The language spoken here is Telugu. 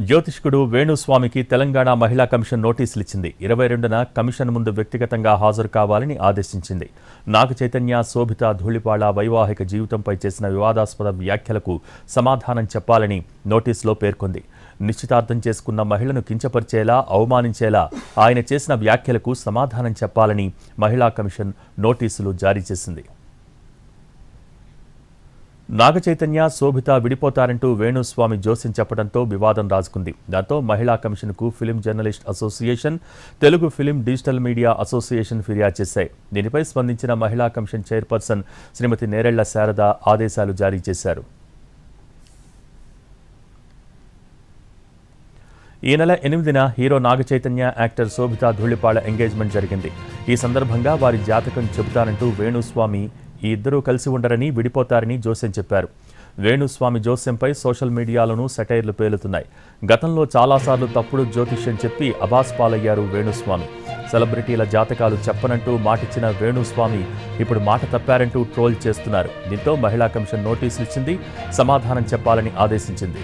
జ్యోతిష్కుడు వేణుస్వామికి తెలంగాణ మహిళా కమిషన్ నోటీసులు ఇచ్చింది. 22న కమిషన్ ముందు వ్యక్తిగతంగా హాజరు కావాలని ఆదేశించింది. నాగ చైతన్య, శోభిత ధూళిపాళ వైవాహిక జీవితంపై చేసిన వివాదాస్పద వ్యాఖ్యలకు సమాధానం చెప్పాలని నోటీసులో పేర్కొంది. నిశ్చితార్థం చేసుకున్న మహిళను కించపరిచేలా, అవమానించేలా ఆయన చేసిన వ్యాఖ్యలకు సమాధానం చెప్పాలని మహిళా కమిషన్ నోటీసులు జారీ చేసింది. నాగ చైతన్య, శోభిత విడిపోతారంటూ వేణుస్వామి జోస్యం చెప్పడంతో వివాదం రాజుకుంది. దాంతో మహిళా కమిషన్కు film journalist association, Telugu film digital media association ఫిర్యాదు చేశాయి. దీనిపై స్పందించిన మహిళా కమిషన్ చైర్పర్సన్ శ్రీమతి నేరెళ్ల శారద ఆదేశాలు జారీ చేశారు. ఈ నెల 8న హీరో నాగ చైతన్య, యాక్టర్ శోభిత ధూళిపాళ ఎంగేజ్మెంట్ జరిగింది. ఈ సందర్భంగా వారి జాతకం చెబుతానంటూ వేణుస్వామి ఈ ఇద్దరూ కలిసి ఉండరని, విడిపోతారని జోస్యం చెప్పారు. వేణుస్వామి జోస్యంపై సోషల్ మీడియాలోనూ సెటైర్లు పేలుతున్నాయి. గతంలో చాలాసార్లు తప్పుడు జ్యోతిష్యం చెప్పి అబాస్పాలయ్యారు వేణుస్వామి. సెలబ్రిటీల జాతకాలు చెప్పనంటూ మాటిచ్చిన వేణుస్వామి ఇప్పుడు మాట తప్పారంటూ ట్రోల్ చేస్తున్నారు. దీంతో మహిళా కమిషన్ నోటీసులు ఇచ్చింది, సమాధానం చెప్పాలని ఆదేశించింది.